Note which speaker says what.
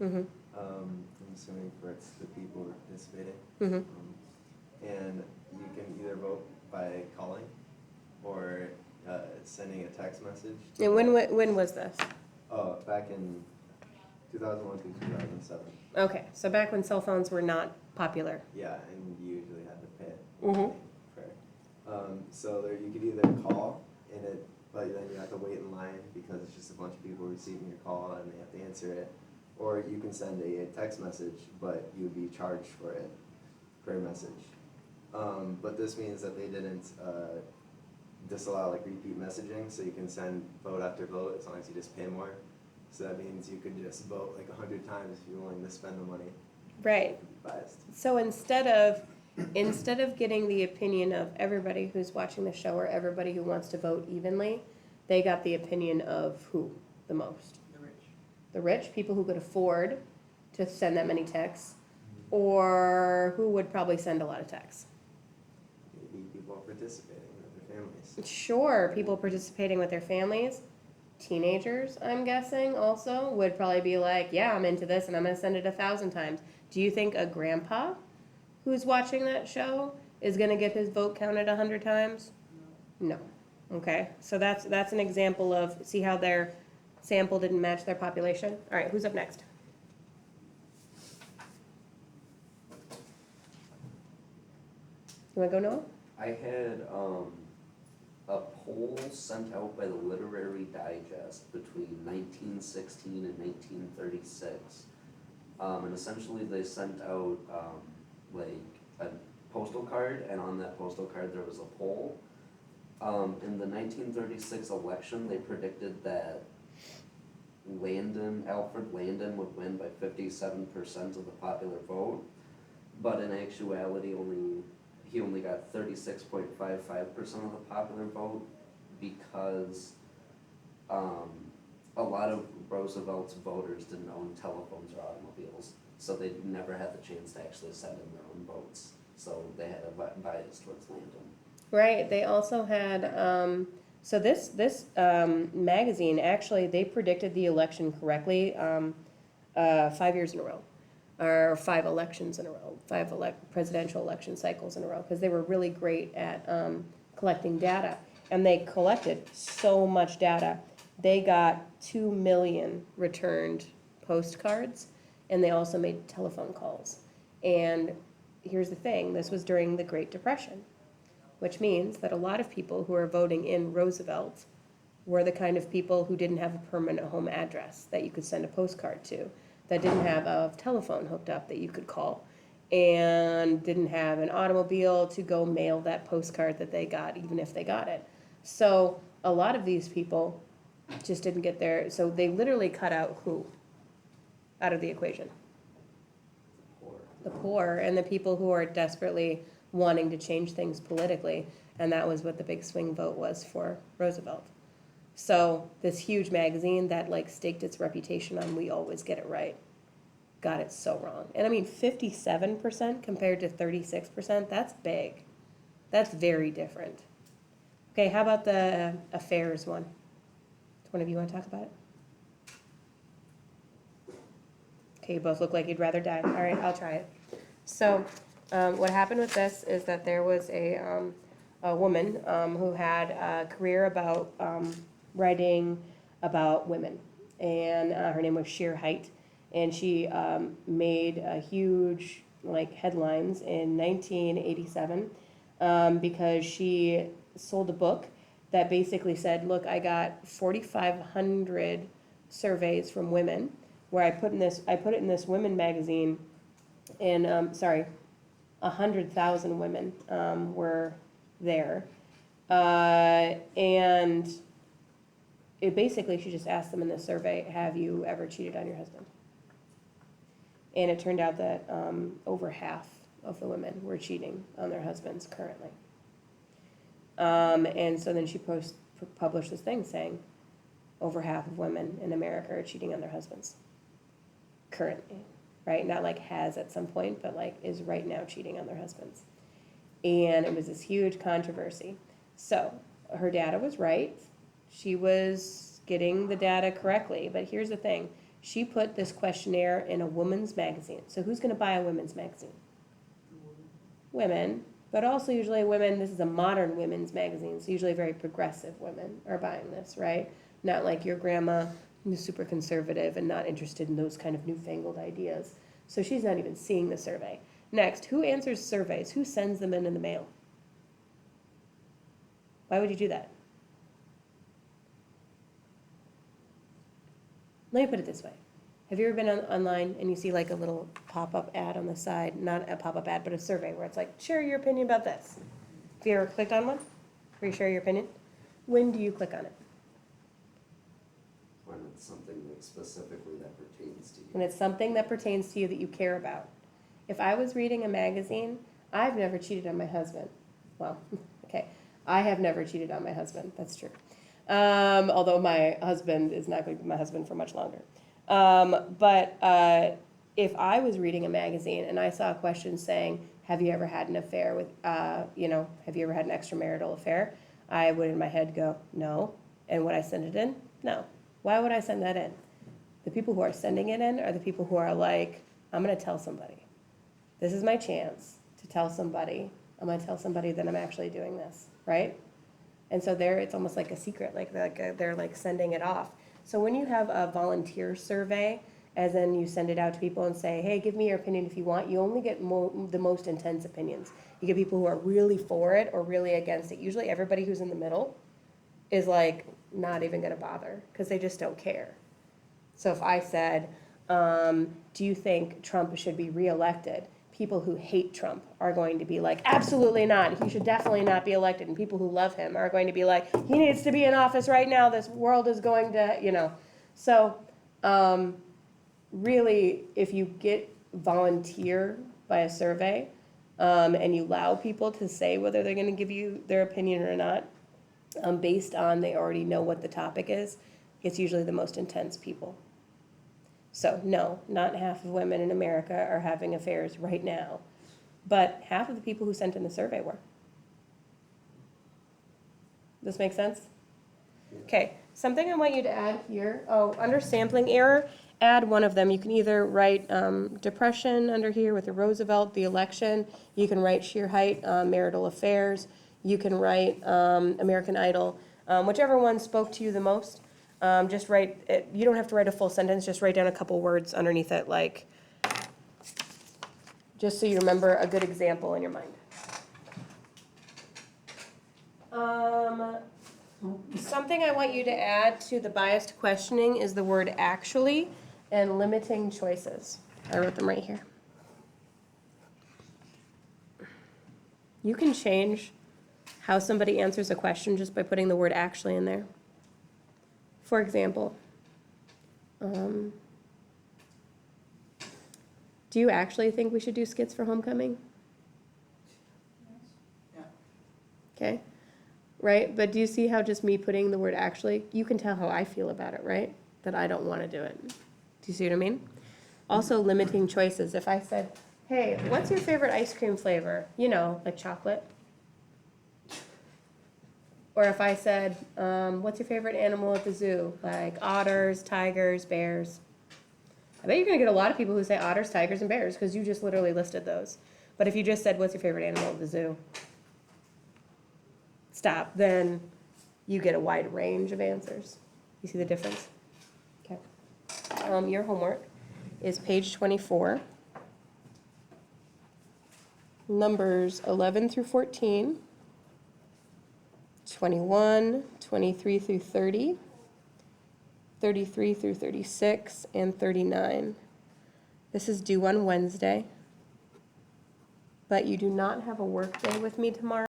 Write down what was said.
Speaker 1: Mm-hmm.
Speaker 2: I'm assuming for it's the people who are participating.
Speaker 1: Mm-hmm.
Speaker 2: And you can either vote by calling or sending a text message.
Speaker 1: And when was this?
Speaker 2: Oh, back in 2001 to 2007.
Speaker 1: Okay, so back when cell phones were not popular.
Speaker 2: Yeah, and you usually had to pay
Speaker 1: Mm-hmm.
Speaker 2: so there you could either call and but then you have to wait in line because it's just a bunch of people receiving your call and they have to answer it. Or you can send a text message, but you would be charged for it per message. But this means that they didn't disallow like repeat messaging, so you can send vote after vote as long as you just pay more. So that means you could just vote like 100 times if you're willing to spend the money.
Speaker 1: Right.
Speaker 2: Biased.
Speaker 1: So instead of getting the opinion of everybody who's watching the show or everybody who wants to vote evenly, they got the opinion of who the most?
Speaker 3: The rich.
Speaker 1: The rich, people who could afford to send that many texts, or who would probably send a lot of texts.
Speaker 2: Maybe people participating with their families.
Speaker 1: Sure, people participating with their families. Teenagers, I'm guessing, also would probably be like, yeah, I'm into this and I'm going to send it 1,000 times. Do you think a grandpa who's watching that show is going to get his vote counted 100 times? No. Okay, so that's an example of, see how their sample didn't match their population? All right, who's up next? You want to go, Noah?
Speaker 4: I had a poll sent out by the Literary Digest between 1916 and 1936. And essentially they sent out like a postal card, and on that postal card there was a poll. In the 1936 election, they predicted that Alfred Landon would win by 57% of the popular vote, but in actuality he only got 36.55% of the popular vote because a lot of Roosevelt's voters didn't own telephones or automobiles, so they never had the chance to actually send in their own votes, so they had a bias towards Landon.
Speaker 1: Right. They also had so this magazine actually they predicted the election correctly 5 years in a row, or 5 elections in a row, 5 presidential election cycles in a row, because they were really great at collecting data, and they collected so much data. They got 2 million returned postcards, and they also made telephone calls. And here's the thing: this was during the Great Depression, which means that a lot of people who are voting in Roosevelt were the kind of people who didn't have a permanent home address that you could send a postcard to, that didn't have a telephone hooked up that you could call, and didn't have an automobile to go mail that postcard that they got, even if they got it. So a lot of these people just didn't get there. So they literally cut out who out of the equation? The poor and the people who are desperately wanting to change things politically, and that was what the big swing vote was for Roosevelt. So this huge magazine that like staked its reputation on we always get it right, got it so wrong. And I mean 57% compared to 36%, that's big. That's very different. Okay, how about the affairs one? Does one of you want to talk about it? Okay, you both look like you'd rather die. All right, I'll try it. So what happened with this is that there was a woman who had a career about writing about women, and her name was Sheer Height, and she made a huge like headlines in 1987 because she sold a book that basically said, look, I got 4,500 surveys from women where I put it in this women magazine, and 100,000 women were there, and it basically she just asked them in this survey, have you ever cheated on your husband? And it turned out that over half of the women were cheating on their husbands currently. And so then she published this thing saying over half of women in America are cheating on their husbands currently, right? Not like has at some point, but like is right now cheating on their husbands. And it was this huge controversy. So her data was right. She was getting the data correctly. But here's the thing. She put this questionnaire in a woman's magazine. So who's gonna buy a women's magazine? Women, but also usually women, this is a modern women's magazine, so usually very progressive women are buying this, right? Not like your grandma who's super conservative and not interested in those kind of newfangled ideas. So she's not even seeing the survey. Next, who answers surveys? Who sends them in the mail? Why would you do that? Let me put it this way. Have you ever been online and you see like a little pop-up ad on the side, not a pop-up ad, but a survey where it's like, share your opinion about this? Have you ever clicked on one where you share your opinion? When do you click on it?
Speaker 4: When it's something like specifically that pertains to you.
Speaker 1: When it's something that pertains to you that you care about. If I was reading a magazine, I've never cheated on my husband. Well, okay, I have never cheated on my husband, that's true. Although my husband is not going to be my husband for much longer. But if I was reading a magazine and I saw a question saying, have you ever had an affair with, have you ever had an extramarital affair? I would in my head go, no. And would I send it in? No. Why would I send that in? The people who are sending it in are the people who are like, I'm going to tell somebody. This is my chance to tell somebody. I'm going to tell somebody that I'm actually doing this, right? And so there, it's almost like a secret, they're like sending it off. So when you have a volunteer survey, as in you send it out to people and say, hey, give me your opinion if you want, you only get the most intense opinions. You get people who are really for it or really against it. Usually everybody who's in the middle is like not even gonna bother because they just don't care. So if I said, do you think Trump should be reelected? People who hate Trump are going to be like, absolutely not. He should definitely not be elected. And people who love him are going to be like, he needs to be in office right now. This world is going to, So really, if you get volunteer by a survey and you allow people to say whether they're going to give you their opinion or not, based on they already know what the topic is, it's usually the most intense people. So no, not half of women in America are having affairs right now, but half of the people who sent in the survey were. This make sense? Okay, something I want you to add here, under sampling error, add one of them. You can either write depression under here with the Roosevelt, the election. You can write sheer height, marital affairs. You can write American Idol, whichever one spoke to you the most. Just write it. You don't have to write a full sentence. Just write down a couple words underneath it, like, just so you remember a good example in your mind. Something I want you to add to the biased questioning is the word actually and limiting choices. I wrote them right here. You can change how somebody answers a question just by putting the word actually in there. For example, do you actually think we should do skits for homecoming?
Speaker 3: Yeah.
Speaker 1: Okay, right? But do you see how just me putting the word actually, you can tell how I feel about it, right? That I don't want to do it. Do you see what I mean? Also limiting choices. If I said, hey, what's your favorite ice cream flavor? Like chocolate. Or if I said, what's your favorite animal at the zoo? Like otters, tigers, bears. I bet you're going to get a lot of people who say otters, tigers, and bears because you just literally listed those. But if you just said, what's your favorite animal at the zoo? Stop. Then you get a wide range of answers. You see the difference? Okay. Your homework is page 24. Numbers 11 through 14. 21, 23 through 30, 33 through 36, and 39. This is due on Wednesday, but you do not have a work day with me tomorrow.